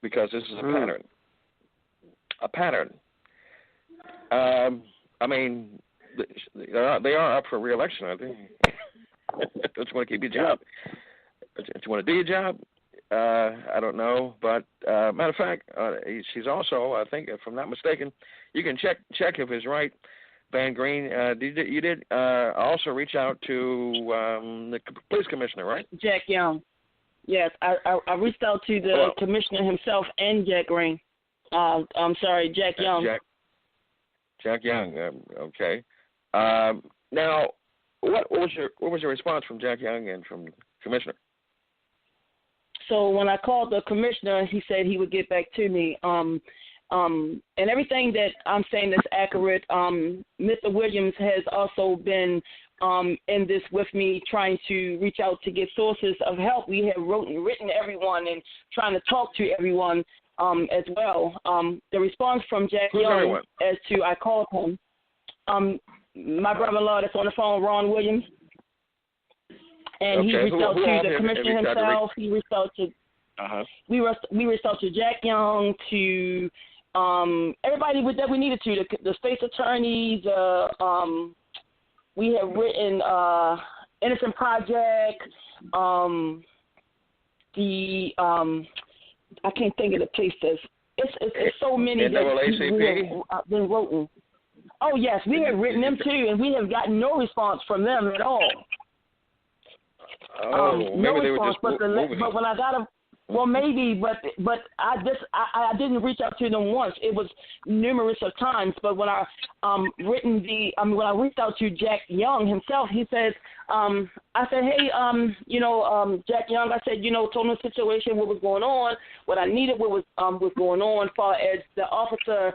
because this is a pattern. A pattern. I mean, they are up for re-election, aren't they? Don't you want to keep your job? Don't you want to do your job? I don't know, but matter of fact, she's also, I think, if I'm not mistaken, you can check if it's right. Van Green, you did also reach out to the police commissioner, right? Jack Young. Yes, I reached out to the commissioner himself and Jack Green. I'm sorry, Jack Young. Jack Young. Okay. Now, what was your response from Jack Young and from the commissioner? So when I called the commissioner, he said he would get back to me. And everything that I'm saying is accurate. Mr. Williams has also been in this with me, trying to reach out to get sources of help. We have written everyone and trying to talk to everyone as well. The response from Jack Young as to I called him, my brother-in-law that's on the phone, Ron Williams, and he reached out to the commissioner himself. He reached out to we reached out to Jack Young, to everybody that we needed to, the state's attorneys. We have written Innocent Project. I can't think of the places. It's so many that have been written. Oh yes, we have written them too, and we have gotten no response from them at all. No response. But when I got a well, maybe, but I didn't reach out to them once. It was numerous of times. But when I when I reached out to Jack Young himself, he says, I said, hey, Jack Young, I said, told him the situation, what was going on, what I needed, what was going on, as far as the officer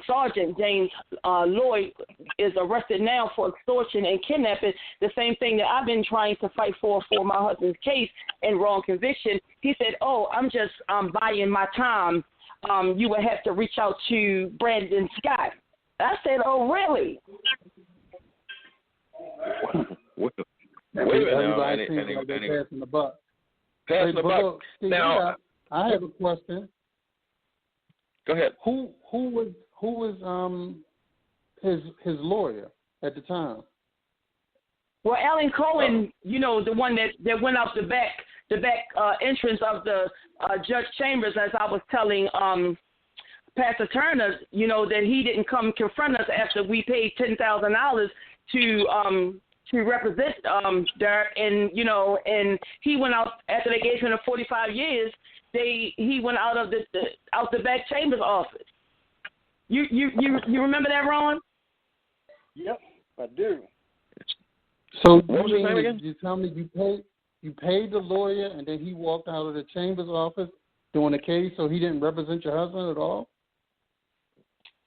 Sergeant James Lloyd is arrested now for extortion and kidnapping, the same thing that I've been trying to fight for my husband's case and wrong conviction. He said, I'm just buying my time. You would have to reach out to Brandon Scott. I said, oh, really? Wait a minute. Everybody seems like they're passing the buck. Passing the buck. Look, now, I have a question. Go ahead. Who was his lawyer at the time? Well, Alan Cohen, the one that went out the back entrance of the Judge Chambers, as I was telling Pastor Turner, that he didn't come confront us after we paid $10,000 to represent Derek, and and he went out after they gave him the 45 years. He went out of the back chambers office. You remember that, Ron? Yep, I do. So what was his name again? You tell me you paid the lawyer and then he walked out of the chambers office doing the case, so he didn't represent your husband at all?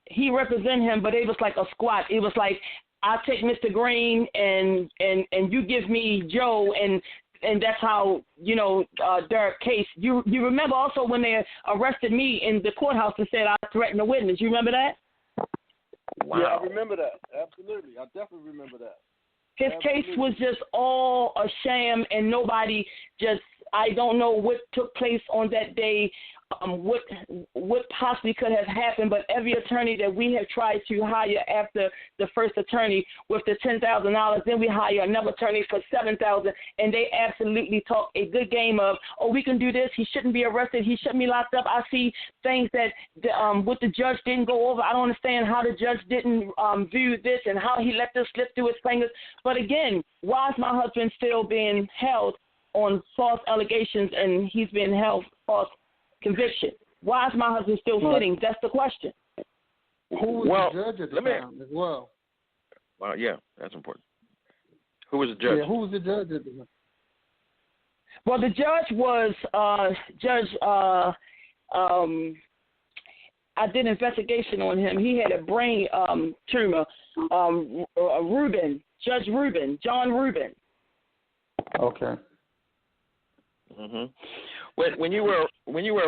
He represented him, but it was like a squat. It was like, I'll take Mr. Green and you give me Joe, and that's how, Derek case. You remember also when they arrested me in the courthouse and said I threatened a witness. You remember that? Wow. Yeah, I remember that. Absolutely. I definitely remember that. His case was just all a sham, and nobody I don't know what took place on that day, what possibly could have happened, but every attorney that we have tried to hire after the first attorney with the $10,000, then we hire another attorney for $7,000, and they absolutely talk a good game of, we can do this, he shouldn't be arrested, he shouldn't be locked up. I see things that what the judge didn't go over. I don't understand how the judge didn't view this and how he let this slip through his fingers. But again, why is my husband still being held on false allegations and he's being held false conviction? Why is my husband still sitting? That's the question. Who was the judge at the time as well? Well, yeah, that's important. Who was the judge? Yeah, who was the judge at the time? Well, the judge was I did an investigation on him. He had a brain tumor. Judge Rubin, John Rubin. Okay. Mm-hmm. When you were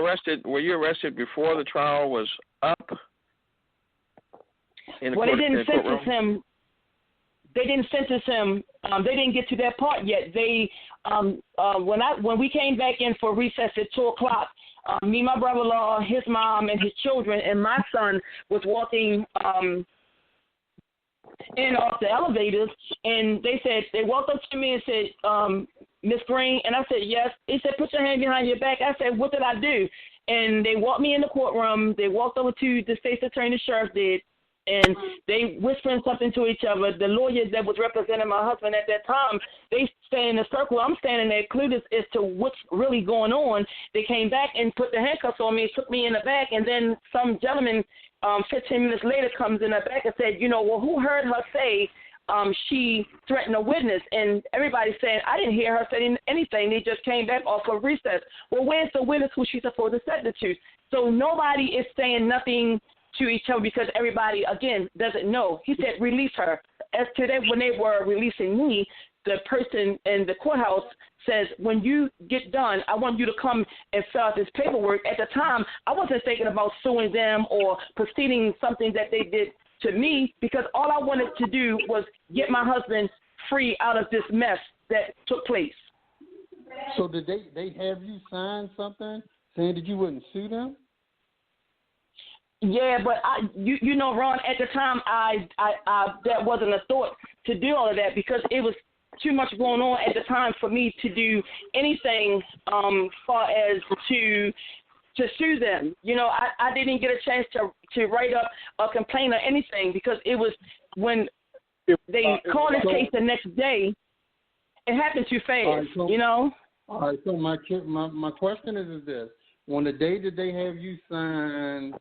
arrested, were you arrested before the trial was up? They didn't sentence him. They didn't sentence him. They didn't get to that part yet. They when we came back in for recess at 2:00, me, my brother-in-law, his mom, and his children, and my son was walking in off the elevators, and they walked up to me and said, Miss Green, and I said, yes. He said, put your hand behind your back. I said, what did I do? And they walked me in the courtroom. They walked over to the state's attorney, sheriff did, and they whispering something to each other. The lawyers that was representing my husband at that time, they stay in a circle. I'm standing there clueless as to what's really going on. They came back and put the handcuffs on me, took me in the back, and then some gentleman 15 minutes later comes in the back and said, well, who heard her say she threatened a witness? And everybody's saying, I didn't hear her saying anything. They just came back off of recess. Well, where's the witness who she's supposed to say it to? So nobody is saying nothing to each other because everybody, again, doesn't know. He said, release her. As to that, when they were releasing me, the person in the courthouse says, when you get done, I want you to come and fill out this paperwork. At the time, I wasn't thinking about suing them or proceeding something that they did to me, because all I wanted to do was get my husband free out of this mess that took place. So did they have you sign something saying that you wouldn't sue them? Yeah, but you know, Ron, at the time, I that wasn't a thought to do all of that because it was too much going on at the time for me to do anything far as to sue them. I didn't get a chance to write up a complaint or anything because it was when they called this case the next day, it happened too fast, All right, so my question is this. On the day that they have you sign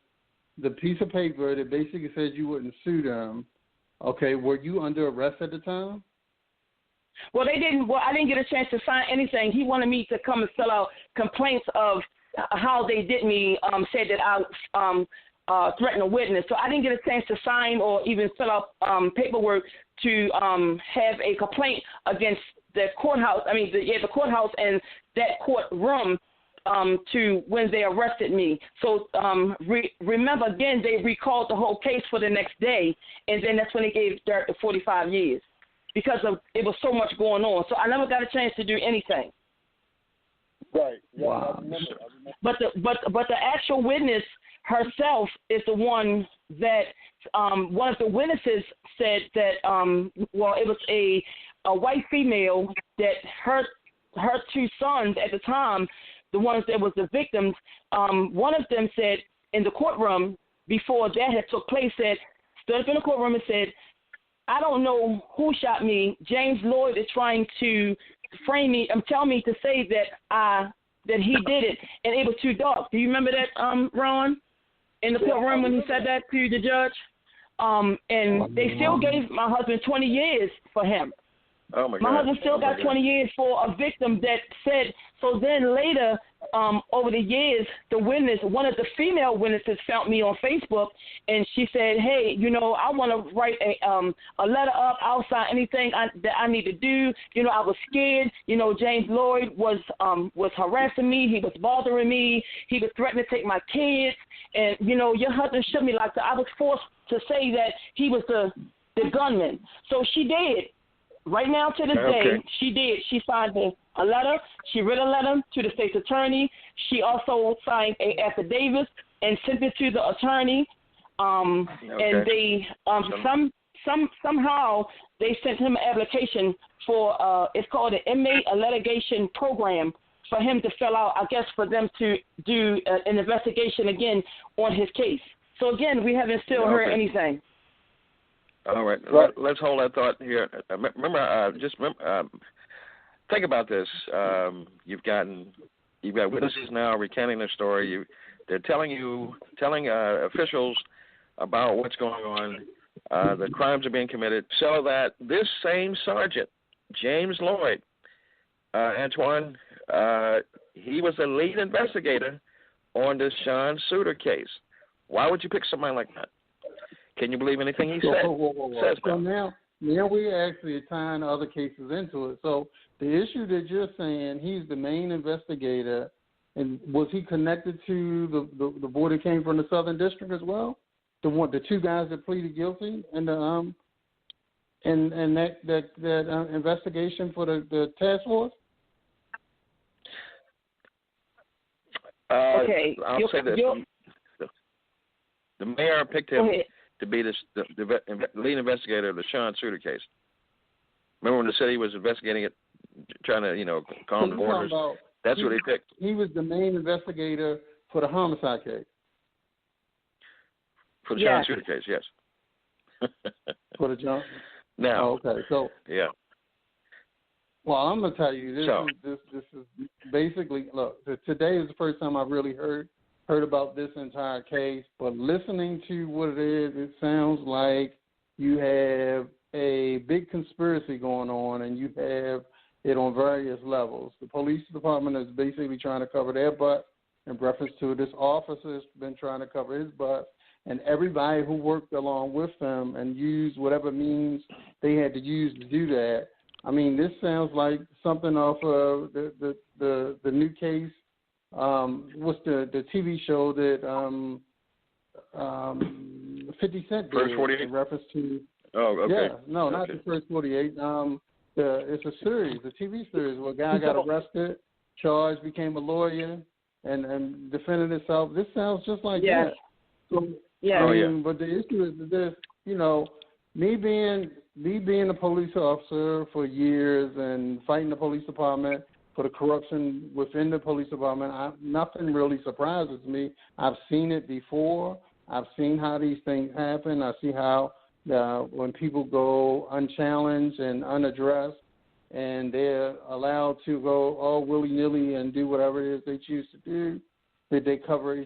the piece of paper that basically says you wouldn't sue them, okay, were you under arrest at the time? Well, they didn't. Well, I didn't get a chance to sign anything. He wanted me to come and fill out complaints of how they did me, said that I threatened a witness. So I didn't get a chance to sign or even fill out paperwork to have a complaint against the courthouse. The courthouse and that courtroom to when they arrested me. So remember, again, they recalled the whole case for the next day, and then that's when they gave Dirk the 45 years because it was so much going on. So I never got a chance to do anything. Right. Yeah, wow. I remember. But the actual witness herself is the one that one of the witnesses said that it was a white female that her two sons at the time, the ones that was the victims, one of them said in the courtroom before that had took place, stood up in the courtroom and said, I don't know who shot me. James Lloyd is trying to frame me and tell me to say that he did it, and it was too dark. Do you remember that, Ron, in the courtroom when he said that to the judge? And they still gave my husband 20 years for him. Oh my God. My husband still got 20 years for a victim that said. So then later, over the years, the witness, one of the female witnesses, found me on Facebook, and she said, "Hey, I want to write a letter up. I'll sign anything that I need to do. I was scared. James Lloyd was harassing me. He was bothering me. He was threatening to take my kids. And your husband shook me like that. I was forced to say that he was the gunman. So she did." Right now to this day, she did. She signed a letter. She wrote a letter to the state's attorney. She also signed a affidavit and sent it to the attorney. And they somehow they sent him an application for it's called an inmate litigation program for him to fill out. I guess for them to do an investigation again on his case. So again, we haven't still heard anything. All right. Let's hold that thought here. Remember, think about this. You've got witnesses now recanting their story. They're telling officials about what's going on. The crimes are being committed, so that this same sergeant, James Lloyd, Antoine, he was the lead investigator on this Sean Suiter case. Why would you pick somebody like that? Can you believe anything he said? So now we're actually tying other cases into it. So the issue that you're saying, he's the main investigator, and was he connected to the boy that came from the Southern District as well? The two guys that pleaded guilty and that investigation for the task force? Okay. I'll say this. The mayor picked him to be the lead investigator of the Sean Suter case. Remember when the city was investigating it, trying to, calm the waters? That's what he picked. He was the main investigator for the homicide case. For the Sean Suter case, yes. For the John. Now. Oh, okay. So. Yeah. Well, I'm gonna tell you this is basically, look. Today is the first time I've really heard about this entire case. But listening to what it is, it sounds like you have a big conspiracy going on, and you have it on various levels. The police department is basically trying to cover their butt in reference to this officer's been trying to cover his butt, and everybody who worked along with them and used whatever means they had to use to do that. I mean, this sounds like something off of the new case. What's the TV show that 50 Cent did First 48? in reference to? Oh, okay. Yeah, no, not the First 48. It's a series, a TV series where a guy got arrested, charged, became a lawyer, and defended himself. This sounds just like that. So, but the issue is this, me being a police officer for years and fighting the police department for the corruption within the police department, nothing really surprises me. I've seen it before. I've seen how these things happen. I see how when people go unchallenged and unaddressed and they're allowed to go all willy-nilly and do whatever it is they choose to do, that they cover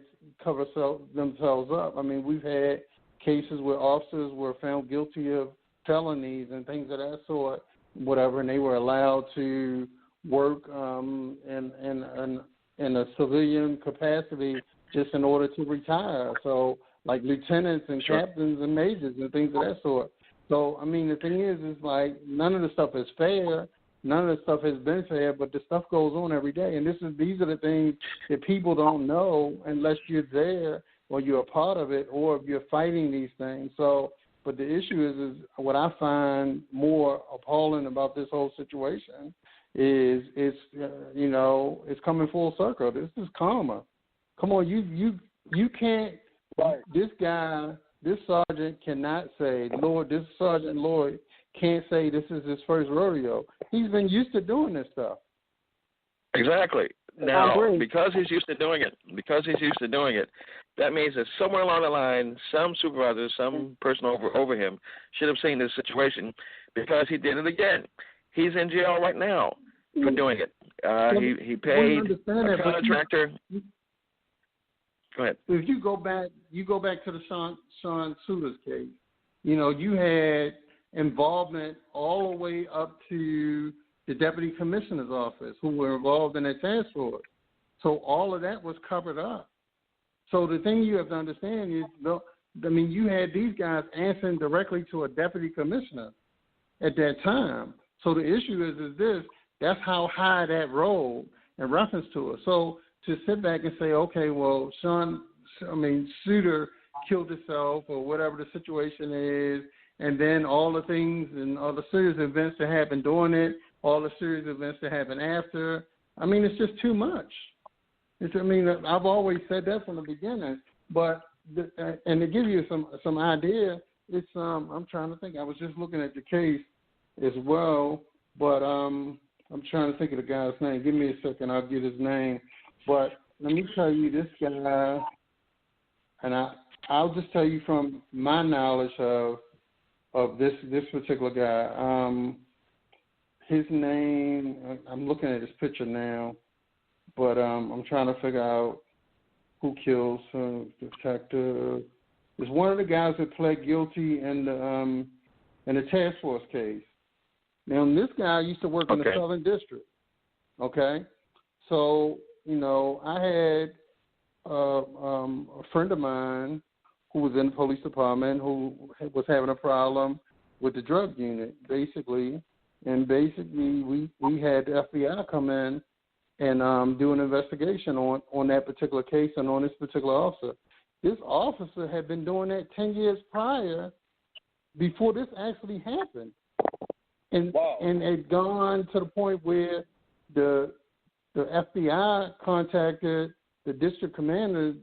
themselves up. I mean, we've had cases where officers were found guilty of felonies and things of that sort, whatever, and they were allowed to work in a civilian capacity just in order to retire. So, like lieutenants and captains and majors and things of that sort. So, I mean, the thing is like none of the stuff is fair. None of the stuff has been fair, but the stuff goes on every day. And these are the things that people don't know unless you're there or you're a part of it or if you're fighting these things. So, but the issue is what I find more appalling about this whole situation is it's coming full circle. This is karma. Come on, you can't. Right. This sergeant cannot say, this Sergeant Lloyd can't say this is his first rodeo. He's been used to doing this stuff. Exactly. Now, because he's used to doing it, that means that somewhere along the line, some supervisor, some person over him should have seen this situation because he did it again. He's in jail right now for doing it. He paid a contractor. Go ahead. If you go back to the Sean Suter's case, you had involvement all the way up to the deputy commissioner's office who were involved in that task force. So all of that was covered up. So the thing you have to understand is, you had these guys answering directly to a deputy commissioner at that time. So the issue is this, that's how high that rolled in reference to it. So to sit back and say, okay, well, Suter killed himself or whatever the situation is, and then all the things and all the serious events that happened during it, all the serious events that happened after, it's just too much. I've always said that from the beginning, but and to give you some idea, it's I'm trying to think. I was just looking at the case as well, but I'm trying to think of the guy's name. Give me a second, I'll get his name. But let me tell you, this guy, and I'll just tell you from my knowledge of this particular guy. His name, I'm looking at his picture now, but I'm trying to figure out who kills him. Detective. It's one of the guys that pled guilty in the task force case. Now, this guy used to work in the Southern District. Okay, so I had a friend of mine who was in the police department who was having a problem with the drug unit, basically. And basically, we had the FBI come in and do an investigation on that particular case and on this particular officer. This officer had been doing that 10 years prior before this actually happened. And had gone to the point where the FBI contacted the district commander